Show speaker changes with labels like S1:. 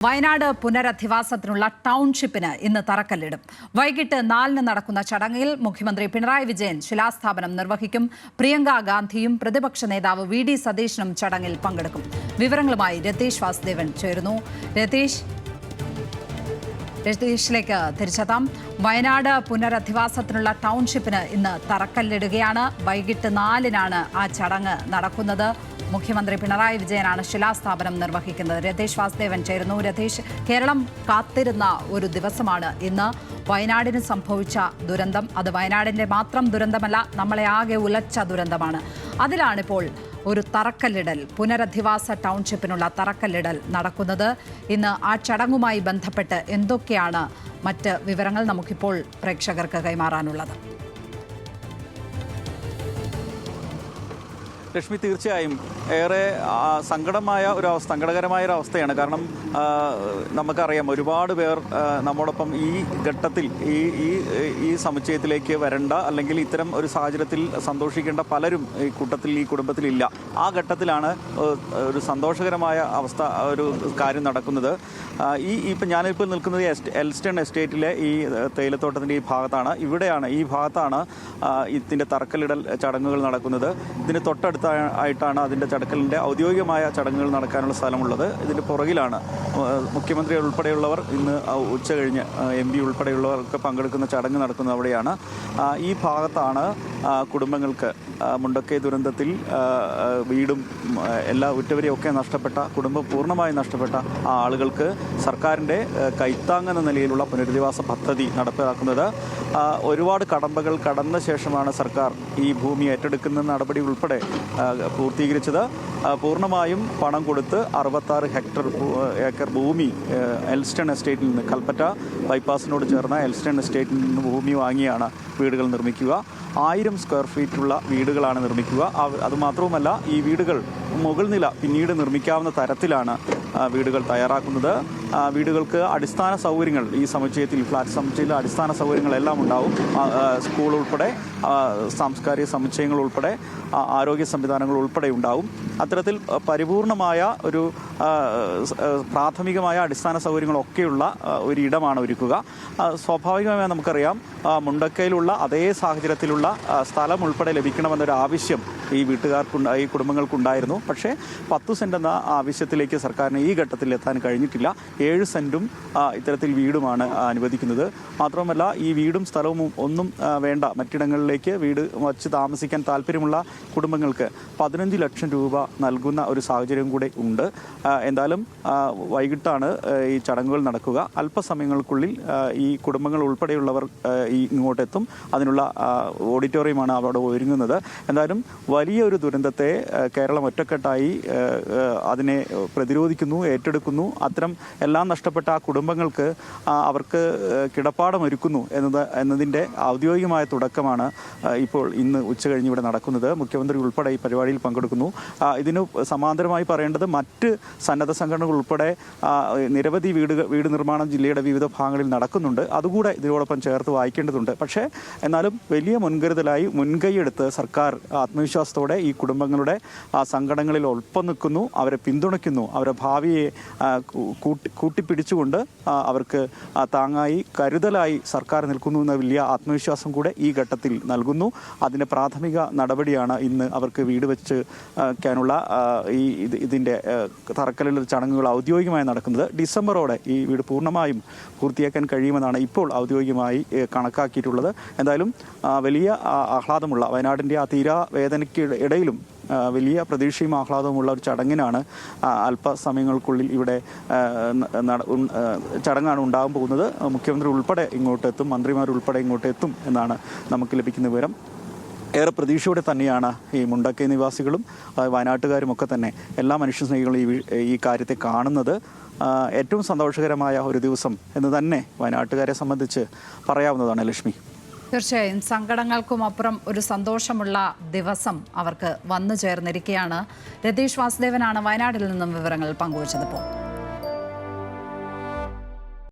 S1: വയനാട് പുനരധിവാസത്തിനുള്ള ടൗൺഷിപ്പിന് ഇന്ന് തറക്കല്ലിടും. വൈകിട്ട് 4-ന് നടക്കുന്ന ചടങ്ങിൽ മുഖ്യമന്ത്രി പിണറായി വിജയൻ ശിലാസ്ഥാപനം നിർവഹിക്കും. പ്രിയങ്ക ഗാന്ധിയും പ്രതിപക്ഷ നേതാവ് വി.ഡി. സതീശനും ചടങ്ങിൽ പങ്കെടുക്കും. വിവരങ്ങളുമായി രതീഷ് വാസുദേവൻ ചേരുന്നു. രതീഷിലേക്ക് തിരിച്ചെത്താം. വയനാട് പുനരധിവാസത്തിനുള്ള ടൗൺഷിപ്പിന് ഇന്ന് തറക്കല്ലിടുകയാണ്. വൈകിട്ട് 4-നാണ് ആ ചടങ്ങ് നടക്കുന്നത്. മുഖ്യമന്ത്രി പിണറായി വിജയനാണ് ശിലാസ്ഥാപനം നിർവഹിക്കുന്നത്. രതീഷ് വാസുദേവൻ ചേരുന്നു. രതീഷ്, കേരളം കാത്തിരുന്ന ഒരു ദിവസമാണ് ഇന്ന്. വയനാടിന് സംഭവിച്ച ദുരന്തം അത് വയനാടിൻ്റെ മാത്രം ദുരന്തമല്ല, നമ്മളെ ആകെ ഉലച്ച ദുരന്തമാണ്. അതിലാണിപ്പോൾ ഒരു തറക്കല്ലിടൽ, പുനരധിവാസ ടൗൺഷിപ്പിനുള്ള തറക്കല്ലിടൽ നടക്കുന്നത്. ഇന്ന് ആ ചടങ്ങുമായി ബന്ധപ്പെട്ട് എന്തൊക്കെയാണ് മറ്റ് വിവരങ്ങൾ നമുക്കിപ്പോൾ പ്രേക്ഷകർക്ക് കൈമാറാനുള്ളത്?
S2: ലക്ഷ്മി, തീർച്ചയായും ഏറെ സങ്കടകരമായ ഒരു അവസ്ഥയാണ്. കാരണം നമുക്കറിയാം, ഒരുപാട് പേർ നമ്മോടൊപ്പം ഈ ഘട്ടത്തിൽ ഈ സമുച്ചയത്തിലേക്ക് വരണ്ട, അല്ലെങ്കിൽ ഇത്തരം ഒരു സാഹചര്യത്തിൽ സന്തോഷിക്കേണ്ട പലരും ഈ കൂട്ടത്തിൽ, ഈ കുടുംബത്തിലില്ല. ആ ഘട്ടത്തിലാണ് ഒരു സന്തോഷകരമായ ഒരു കാര്യം നടക്കുന്നത്. ഇപ്പം ഞാനിപ്പോൾ നിൽക്കുന്നത് എൽസ്റ്റൺ എസ്റ്റേറ്റിലെ ഈ തേയിലത്തോട്ടത്തിൻ്റെ ഈ ഭാഗത്താണ്. ഈ ഭാഗത്താണ് ഇതിൻ്റെ തറക്കല്ലിടൽ ചടങ്ങുകൾ നടക്കുന്നത്. ഇതിന് തൊട്ടടുത്തായിട്ടാണ് അതിൻ്റെ ചടക്കലിൻ്റെ ഔദ്യോഗികമായ ചടങ്ങുകൾ നടക്കാനുള്ള സ്ഥലമുള്ളത്. ഇതിൻ്റെ പുറകിലാണ് മുഖ്യമന്ത്രി ഉൾപ്പെടെയുള്ളവർ ഇന്ന് ഉച്ച കഴിഞ്ഞ് MP ഉൾപ്പെടെയുള്ളവർക്ക് പങ്കെടുക്കുന്ന ചടങ്ങ് നടക്കുന്നത് അവിടെയാണ്. ഈ ഭാഗത്താണ് കുടുംബങ്ങൾക്ക് മുണ്ടക്കൈ ദുരന്തത്തിൽ വീടും എല്ലാ ഉറ്റവരെയൊക്കെ നഷ്ടപ്പെട്ട, കുടുംബം പൂർണ്ണമായി നഷ്ടപ്പെട്ട ആ ആളുകൾക്ക് സർക്കാരിൻ്റെ കൈത്താങ്ങെന്ന നിലയിലുള്ള പുനരധിവാസ പദ്ധതി നടപ്പിലാക്കുന്നത്. ഒരുപാട് കടമ്പകൾ കടന്ന ശേഷമാണ് സർക്കാർ ഈ ഭൂമി ഏറ്റെടുക്കുന്ന നടപടി ഉൾപ്പെടെ പൂർത്തീകരിച്ചത്. പൂർണ്ണമായും പണം കൊടുത്ത് 66 ഏക്കർ ഭൂമി എൽസ്റ്റൺ എസ്റ്റേറ്റിൽ നിന്ന്, കൽപ്പറ്റ ബൈപ്പാസിനോട് ചേർന്ന എൽസ്റ്റൺ എസ്റ്റേറ്റിൽ നിന്ന് ഭൂമി വാങ്ങിയാണ് വീടുകൾ നിർമ്മിക്കുക. 1000 സ്ക്വയർ ഫീറ്റുള്ള വീടുകളാണ് നിർമ്മിക്കുക. അതുമാത്രവുമല്ല, ഈ വീടുകൾ മുകൾ നില പിന്നീട് നിർമ്മിക്കാവുന്ന തരത്തിലാണ് വീടുകൾ തയ്യാറാക്കുന്നത്. വീടുകൾക്ക് അടിസ്ഥാന സൗകര്യങ്ങൾ, ഈ സമുച്ചയത്തിൽ, ഫ്ലാറ്റ് സമുച്ചയത്തിൽ അടിസ്ഥാന സൗകര്യങ്ങളെല്ലാം ഉണ്ടാവും. സ്കൂൾ ഉൾപ്പെടെ, സാംസ്കാരിക സമുച്ചയങ്ങൾ ഉൾപ്പെടെ, ആരോഗ്യ സംവിധാനങ്ങൾ ഉൾപ്പെടെ ഉണ്ടാവും. അത്തരത്തിൽ പരിപൂർണമായ ഒരു പ്രാഥമികമായ അടിസ്ഥാന സൗകര്യങ്ങളൊക്കെയുള്ള ഒരിടമാണ് ഒരുക്കുക. സ്വാഭാവികമായി നമുക്കറിയാം, മുണ്ടക്കയിലുള്ള അതേ സാഹചര്യത്തിലുള്ള സ്ഥലം ഉൾപ്പെടെ ലഭിക്കണമെന്നൊരു ആവശ്യം ഈ ഈ കുടുംബങ്ങൾക്കുണ്ടായിരുന്നു. പക്ഷേ 10 സെൻറ്റ് എന്ന ആവശ്യത്തിലേക്ക് സർക്കാരിന് ഈ ഘട്ടത്തിൽ എത്താൻ കഴിഞ്ഞിട്ടില്ല. 7 സെൻറ്റും ഇത്തരത്തിൽ വീടുമാണ് അനുവദിക്കുന്നത്. മാത്രമല്ല, ഈ വീടും സ്ഥലവും ഒന്നും വേണ്ട, മറ്റിടങ്ങളിലേക്ക് വീട് വച്ച് താമസിക്കാൻ താല്പര്യമുള്ള കുടുംബങ്ങൾക്ക് 15 ലക്ഷം രൂപ നൽകുന്ന ഒരു സാഹചര്യം കൂടെ ഉണ്ട്. എന്തായാലും വൈകിട്ടാണ് ഈ ചടങ്ങുകൾ നടക്കുക. അല്പസമയങ്ങൾക്കുള്ളിൽ ഈ കുടുംബങ്ങൾ ഉൾപ്പെടെയുള്ളവർ ഇങ്ങോട്ടെത്തും. അതിനുള്ള ഓഡിറ്റോറിയമാണ് അവിടെ ഒരുങ്ങുന്നത്. എന്തായാലും വലിയൊരു ദുരന്തത്തെ കേരളം ഒറ്റക്കെട്ടായി അതിനെ പ്രതിരോധിക്കുന്നു, ഏറ്റെടുക്കുന്നു. അത്തരം എല്ലാം നഷ്ടപ്പെട്ട ആ കുടുംബങ്ങൾക്ക് അവർക്ക് കിടപ്പാടമൊരുക്കുന്നു എന്നതിൻ്റെ ഔദ്യോഗികമായ തുടക്കമാണ് ഇപ്പോൾ ഇന്ന് ഉച്ചകഴിഞ്ഞ് ഇവിടെ നടക്കുന്നത്. മുഖ്യമന്ത്രി ഉൾപ്പെടെ ഈ പരിപാടിയിൽ പങ്കെടുക്കുന്നു. ഇതിന് സമാന്തരമായി പറയേണ്ടത്, മറ്റ് സന്നദ്ധ സംഘടനകൾ ഉൾപ്പെടെ നിരവധി വീട് നിർമ്മാണം ജില്ലയുടെ വിവിധ ഭാഗങ്ങളിൽ നടക്കുന്നുണ്ട്. അതുകൂടെ ഇതിനോടൊപ്പം ചേർത്ത് വായിക്കേണ്ടതുണ്ട്. പക്ഷേ എന്നാലും വലിയ മുൻകരുതലായി മുൻകൈയെടുത്ത് സർക്കാർ ആത്മവിശ്വാസത്തോടെ ഈ കുടുംബങ്ങളുടെ സങ്കടങ്ങളിൽ ഒപ്പം നിൽക്കുന്നു, അവരെ പിന്തുണയ്ക്കുന്നു. അവരുടെ ഭാവിയെ കൂട്ടിപ്പിടിച്ചുകൊണ്ട് അവർക്ക് താങ്ങായി, കരുതലായി സർക്കാർ നിൽക്കുന്നു എന്ന വലിയ ആത്മവിശ്വാസം കൂടെ ഈ ഘട്ടത്തിൽ നൽകുന്നു. അതിൻ്റെ പ്രാഥമിക നടപടിയാണ് ഇന്ന് അവർക്ക് വീട് വെച്ച് ക്കാനുള്ള ഇതിൻ്റെ തറക്കല്ലിടൽ ചടങ്ങുകൾ ഔദ്യോഗികമായി നടക്കുന്നത്. ഡിസംബറോടെ ഈ വീട് പൂർണ്ണമായും പൂർത്തിയാക്കാൻ കഴിയുമെന്നാണ് ഇപ്പോൾ ഔദ്യോഗികമായി കണക്കാക്കിയിട്ടുള്ളത്. എന്തായാലും വലിയ ആഹ്ലാദമുള്ള, വയനാടിൻ്റെ ആ തീരാവേദനയ്ക്ക് ഇടയിലും വലിയ പ്രതീക്ഷയും ആഹ്ലാദവുമുള്ള ഒരു ചടങ്ങിനാണ് അല്പസമയങ്ങൾക്കുള്ളിൽ ഇവിടെ ചടങ്ങാണ് ഉണ്ടാകാൻ പോകുന്നത്. മുഖ്യമന്ത്രി ഉൾപ്പെടെ ഇങ്ങോട്ടെത്തും, മന്ത്രിമാരുൾപ്പെടെ ഇങ്ങോട്ടെത്തും എന്നാണ് നമുക്ക് ലഭിക്കുന്ന വിവരം. ഏറെ പ്രതീക്ഷയോടെ തന്നെയാണ് ഈ മുണ്ടക്കൈ നിവാസികളും വയനാട്ടുകാരുമൊക്കെ തന്നെ, എല്ലാ മനുഷ്യസ്നേഹികളും ഈ കാര്യത്തെ കാണുന്നത്. ഏറ്റവും സന്തോഷകരമായ ഒരു ദിവസം എന്ന് തന്നെ വയനാട്ടുകാരെ സംബന്ധിച്ച് പറയാവുന്നതാണ്. ലക്ഷ്മി,
S1: തീർച്ചയായും സങ്കടങ്ങൾക്കും അപ്പുറം ഒരു സന്തോഷമുള്ള ദിവസം അവർക്ക് വന്നു ചേർന്നിരിക്കുകയാണ്. രതീഷ് വാസുദേവനാണ് വയനാട്ടിൽ നിന്നും വിവരങ്ങൾ പങ്കുവച്ചത്.